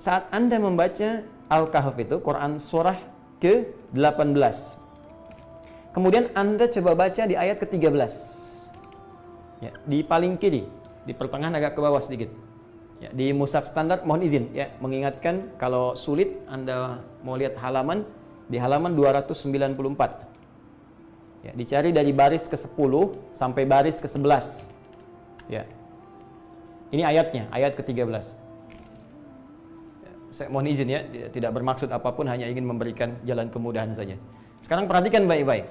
saat Anda membaca Al-Kahf itu, Quran surah ke-18. Kemudian Anda coba baca di ayat ke-13. Ya, di paling kiri, di pertengahan agak ke bawah sedikit. Ya, di mushaf standar mohon izin ya mengingatkan kalau sulit Anda mau lihat halaman di halaman 294. Ya, dicari dari baris ke-10 sampai baris ke-11. Ya. Ini ayatnya, ayat ke-13. Ya, saya mohon izin ya, tidak bermaksud apapun, hanya ingin memberikan jalan kemudahan saja. Sekarang perhatikan baik-baik.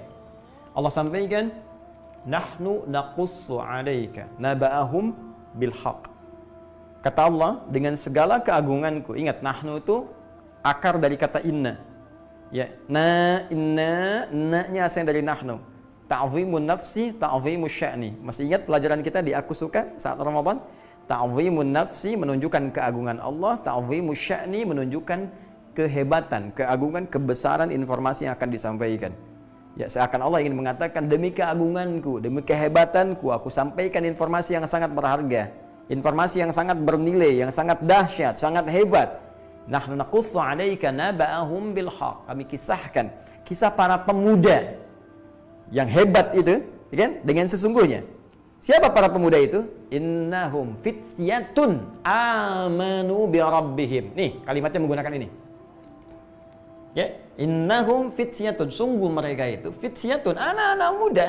Allah sampaikan, "Nahnu naqussu 'alaika naba'ahum bil haqq." Kata Allah, dengan segala keagunganku. Ingat, nahnu itu akar dari kata inna. Ya, inna, na-nya asal dari nahnu. Ta'zimun nafsi, ta'zimus sya'ni. Masih ingat pelajaran kita di Aku Suka saat Ramadan? Ta'zimun nafsi menunjukkan keagungan Allah, ta'zimus sya'ni menunjukkan kehebatan, keagungan, kebesaran informasi yang akan disampaikan. Ya, seakan Allah ingin mengatakan, demi keagunganku, demi kehebatanku, aku sampaikan informasi yang sangat berharga. Informasi yang sangat bernilai, yang sangat dahsyat, sangat hebat. Nahnu naqussu 'alaika naba'ahum bil haqq. Kami kisahkan kisah para pemuda yang hebat itu, kan? Dengan sesungguhnya. Siapa para pemuda itu? Innahum fityatun amanu bi rabbihim. Nih, kalimatnya menggunakan ini. Ya, innahum fityatun, sungguh mereka itu fityatun, anak-anak muda.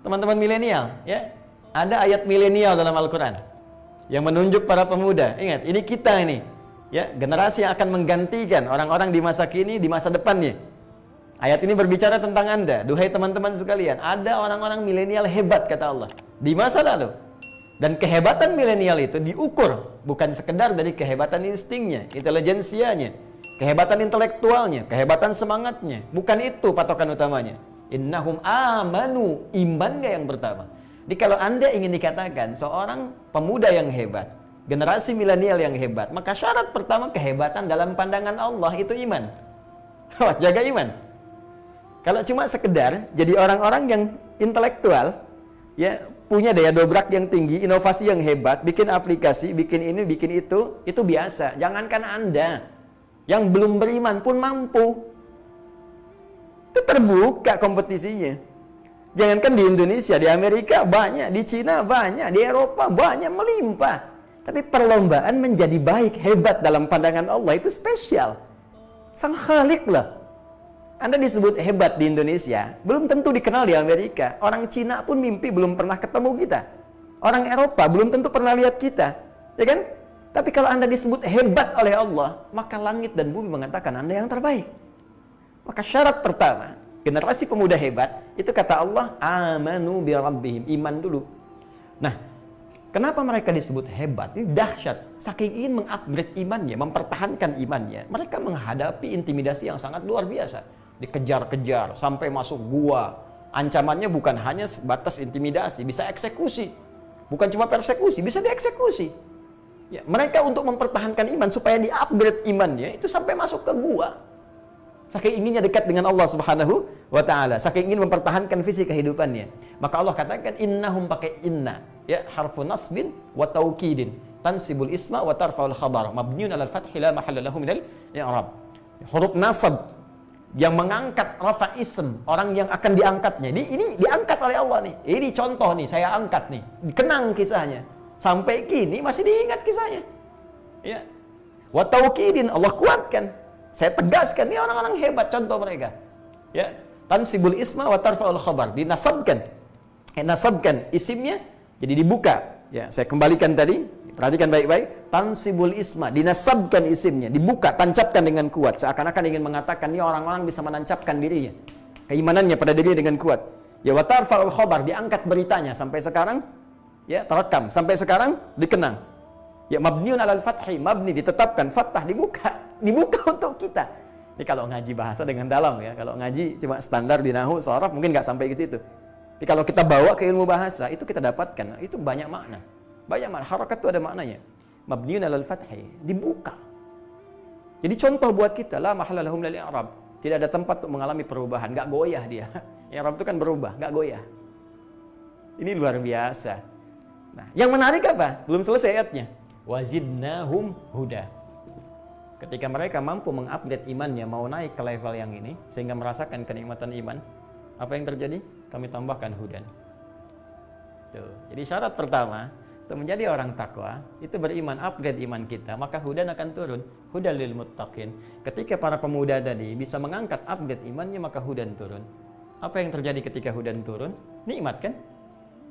Teman-teman milenial, ya. Ada ayat milenial dalam Al-Qur'an yang menunjuk para pemuda. Ingat, ini kita ini, ya, generasi yang akan menggantikan orang-orang di masa kini, di masa depannya. Ayat ini berbicara tentang Anda. Duhai teman-teman sekalian, ada orang-orang milenial hebat, kata Allah, di masa lalu. Dan kehebatan milenial itu diukur bukan sekedar dari kehebatan instingnya, intelijensianya, kehebatan intelektualnya, kehebatan semangatnya. Bukan itu patokan utamanya. Innahum amanu, imannya yang pertama. Jadi kalau Anda ingin dikatakan seorang pemuda yang hebat, generasi milenial yang hebat, maka syarat pertama kehebatan dalam pandangan Allah itu iman. Jaga iman. Kalau cuma sekedar jadi orang-orang yang intelektual, ya, punya daya dobrak yang tinggi, inovasi yang hebat, bikin aplikasi, bikin ini, bikin itu biasa. Jangankan Anda yang belum beriman pun mampu. Itu terbuka kompetisinya. Jangankan di Indonesia, di Amerika banyak, di Cina banyak, di Eropa banyak, melimpah. Tapi perlombaan menjadi baik, hebat dalam pandangan Allah itu spesial. Sang Khalik lah. Anda disebut hebat di Indonesia, belum tentu dikenal di Amerika. Orang Cina pun mimpi belum pernah ketemu kita. Orang Eropa belum tentu pernah lihat kita. Ya kan? Tapi kalau Anda disebut hebat oleh Allah, maka langit dan bumi mengatakan Anda yang terbaik. Maka syarat pertama, generasi pemuda hebat, itu kata Allah, amanu bi rabbihim, iman dulu. Nah, kenapa mereka disebut hebat? Ini dahsyat. Saking ingin mengupgrade imannya, mempertahankan imannya, mereka menghadapi intimidasi yang sangat luar biasa. Dikejar-kejar, sampai masuk gua. Ancamannya bukan hanya sebatas intimidasi, bisa eksekusi. Bukan cuma persekusi, bisa dieksekusi. Ya, mereka untuk mempertahankan iman, supaya di-upgrade imannya, itu sampai masuk ke gua. Saking inginnya dekat dengan Allah Subhanahu wa ta'ala, saking ingin mempertahankan visi kehidupannya. Maka Allah katakan innahum, pakai inna, ya, harfu nasbin wa taukidin, tansibul isma wa tarfa'ul khabar, mabniun 'alal fathi la mahalla lahu minal i'rab. Huruf nasab yang mengangkat rafa ism, orang yang akan diangkatnya. Ini diangkat oleh Allah nih. Ini contoh nih, saya angkat nih. Dikenang kisahnya. Sampai kini masih diingat kisahnya. Ya. Wa taukidin, Allah kuatkan. Saya tegaskan, ini orang-orang hebat, contoh mereka. Ya, tansibul isma wa tarfa'ul khabar, dinasabkan. Nasabkan isimnya, jadi dibuka. Ya, saya kembalikan tadi, perhatikan baik-baik. Tansibul isma, dinasabkan isimnya, dibuka, tancapkan dengan kuat. Seakan-akan ingin mengatakan, ini orang-orang bisa menancapkan dirinya, keimanannya pada dirinya dengan kuat. Ya, wa tarfa'ul khabar, diangkat beritanya, sampai sekarang, ya, terekam. Sampai sekarang, dikenang. Ya, mabniun 'alal fathi, mabni, ditetapkan, fathah, dibuka untuk kita. Ini kalau ngaji bahasa dengan dalam, ya. Kalau ngaji cuma standar di nahwu, sharaf mungkin nggak sampai ke situ. Tapi kalau kita bawa ke ilmu bahasa, itu kita dapatkan, itu banyak makna. Banyak makna, harakat itu ada maknanya. Mabniun 'alal fathi, dibuka. Jadi contoh buat kita, la mahalla lahu minal i'rab. Tidak ada tempat untuk mengalami perubahan, nggak goyah dia. I'rab itu kan berubah, nggak goyah. Ini luar biasa. Nah, yang menarik apa? Belum selesai ayatnya. Wazidnahum huda. Ketika mereka mampu mengupgrade imannya, mau naik ke level yang ini, sehingga merasakan kenikmatan iman, apa yang terjadi? Kami tambahkan hudan. Tuh. Jadi syarat pertama, untuk menjadi orang takwa, itu beriman, upgrade iman kita, maka hudan akan turun. Hudan lil muttaqin. Ketika para pemuda tadi bisa mengangkat upgrade imannya, maka hudan turun. Apa yang terjadi ketika hudan turun? Nikmat kan?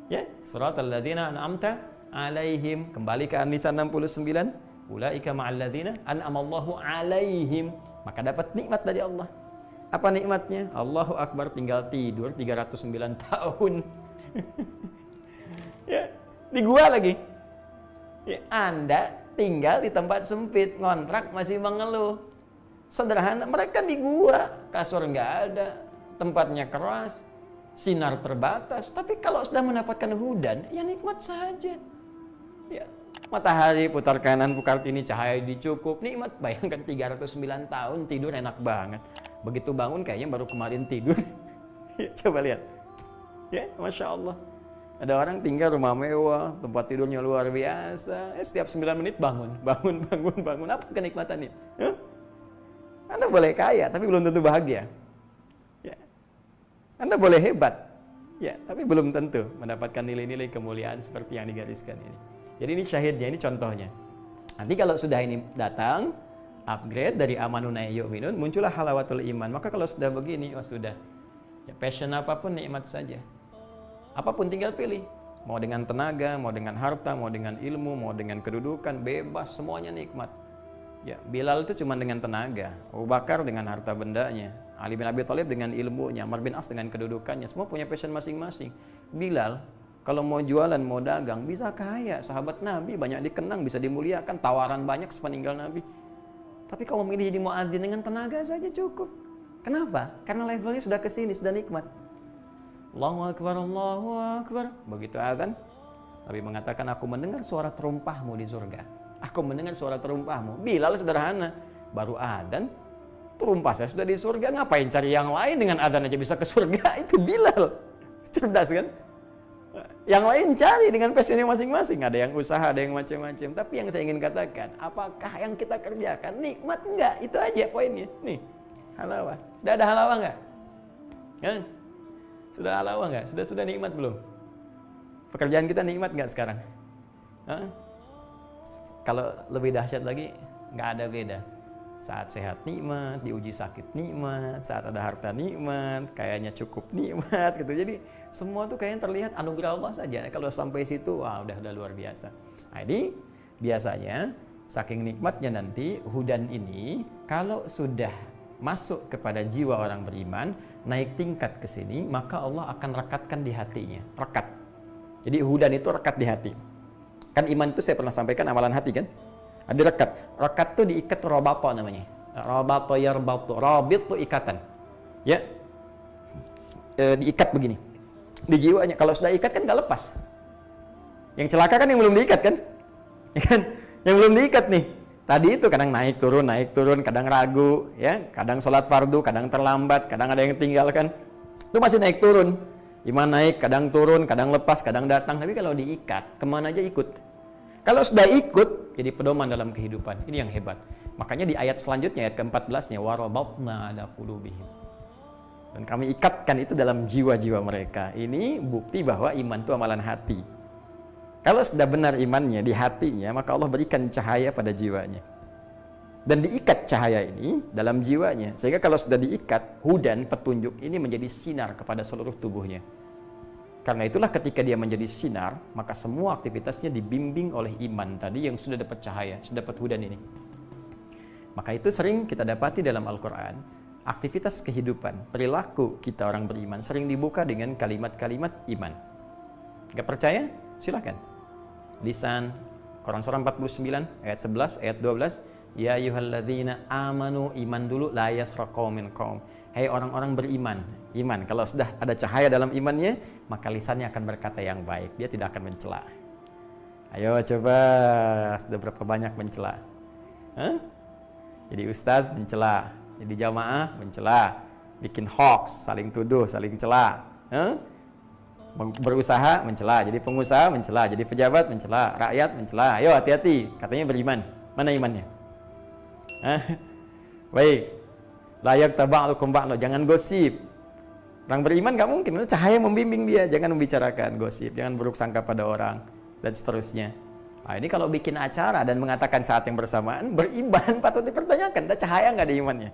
Ya, suratal ladzina an'amta alaihim, kembali ke An-Nisa 69, ulaika ma'al ladzina an'amallahu alaihim, maka dapat nikmat dari Allah. Apa nikmatnya? Allahu Akbar, tinggal tidur 309 tahun. Ya, di gua lagi. Ya, Anda tinggal di tempat sempit, ngontrak masih mengeluh. Sederhana, mereka di gua, kasur nggak ada, tempatnya keras, sinar terbatas. Tapi kalau sudah mendapatkan hudan, ya nikmat saja. Ya, matahari putar kanan, putar kiri, cahaya dicukup, nikmat. Bayangkan 309 tahun tidur enak banget. Begitu bangun kayaknya baru kemarin tidur. Ya, coba lihat. Ya, Masya Allah. Ada orang tinggal rumah mewah, tempat tidurnya luar biasa. Setiap 9 menit bangun. Apa kenikmatannya? Huh? Anda boleh kaya, tapi belum tentu bahagia. Ya. Anda boleh hebat, ya, tapi belum tentu mendapatkan nilai-nilai kemuliaan seperti yang digariskan ini. Jadi ini syahidnya, ini contohnya. Nanti kalau sudah ini datang, upgrade dari amanun yu'minun, muncullah halawatul iman. Maka kalau sudah begini, oh sudah. Ya, passion apapun nikmat saja. Apapun tinggal pilih. Mau dengan tenaga, mau dengan harta, mau dengan ilmu, mau dengan kedudukan, bebas, semuanya nikmat. Ya, Bilal itu cuma dengan tenaga, Abu Bakar dengan harta bendanya, Ali bin Abi Thalib dengan ilmunya, Amr bin As dengan kedudukannya, semua punya passion masing-masing. Bilal kalau mau jualan, mau dagang, bisa kaya, sahabat Nabi banyak dikenang, bisa dimuliakan, tawaran banyak sepeninggal Nabi. Tapi kalau memilih jadi muadzin dengan tenaga saja cukup. Kenapa? Karena levelnya sudah kesini, sudah nikmat. Allahu Akbar, Allahu Akbar. Begitu azan, Nabi mengatakan, aku mendengar suara terumpahmu di surga. Aku mendengar suara terumpahmu. Bilal sederhana, baru adzan, terumpah saya sudah di surga, ngapain cari yang lain, dengan adzan aja bisa ke surga. Itu Bilal. Cerdas kan? Yang lain cari dengan passionnya masing-masing. Ada yang usaha, ada yang macam-macam. Tapi yang saya ingin katakan, apakah yang kita kerjakan nikmat enggak? Itu aja poinnya. Nih, halawah. Sudah ada halawah enggak? Sudah halawah enggak? Sudah nikmat belum? Pekerjaan kita nikmat enggak sekarang? Kalau lebih dahsyat lagi, nggak ada beda. Saat sehat nikmat, diuji sakit nikmat, saat ada harta nikmat, kayaknya cukup nikmat gitu. Jadi semua tuh kayaknya terlihat anugerah Allah saja. Kalau sampai situ, wah udah luar biasa. Nah, ini biasanya saking nikmatnya nanti hudan ini, kalau sudah masuk kepada jiwa orang beriman, naik tingkat ke sini, maka Allah akan rekatkan di hatinya. Rekat. Jadi hudan itu rekat di hati. Kan iman itu saya pernah sampaikan amalan hati kan? Ada rekat. Rekat itu diikat, robato namanya. Robato yarbatu. Robit itu ikatan. Ya. Diikat begini. Di jiwanya. Kalau sudah ikat kan nggak lepas. Yang celaka kan yang belum diikat kan? Ya kan? Yang belum diikat nih. Tadi itu kadang naik turun, kadang ragu, ya, kadang sholat fardu, kadang terlambat, kadang ada yang tinggalkan. Itu masih naik turun. Iman naik, kadang turun, kadang lepas, kadang datang. Tapi kalau diikat, kemana aja ikut. Kalau sudah ikut, jadi pedoman dalam kehidupan. Ini yang hebat. Makanya di ayat selanjutnya, ayat ke-14-nya, warabatna ala qulubihim. Dan kami ikatkan itu dalam jiwa-jiwa mereka. Ini bukti bahwa iman itu amalan hati. Kalau sudah benar imannya di hatinya, maka Allah berikan cahaya pada jiwanya. Dan diikat cahaya ini dalam jiwanya. Sehingga kalau sudah diikat, hudan, petunjuk ini menjadi sinar kepada seluruh tubuhnya. Karena itulah ketika dia menjadi sinar, maka semua aktivitasnya dibimbing oleh iman tadi yang sudah dapat cahaya, sudah dapat hudan ini. Maka itu sering kita dapati dalam Al-Quran, aktivitas kehidupan, perilaku kita orang beriman sering dibuka dengan kalimat-kalimat iman. Gak percaya? Silakan. Lisan, Quran surah 49, ayat 11, ayat 12, ya ayyuhalladzina amanu, iman dulu, la yasraqu min qaum. Hai orang-orang beriman, iman. Kalau sudah ada cahaya dalam imannya, maka lisannya akan berkata yang baik. Dia tidak akan mencela. Ayo coba, sudah berapa banyak mencela? Jadi ustaz mencela, jadi jamaah mencela, bikin hoax, saling tuduh, saling cela. Berusaha mencela, jadi pengusaha mencela, jadi pejabat mencela, rakyat mencela. Ayo hati-hati, katanya beriman. Mana imannya? Hah? Baik. Layak taba'lukum ba'lo, jangan gosip. Orang beriman nggak mungkin, cahaya membimbing dia, jangan membicarakan gosip, jangan buruk sangka pada orang, dan seterusnya. Nah, ini kalau bikin acara dan mengatakan saat yang bersamaan, beriman patut dipertanyakan, ada cahaya nggak di imannya?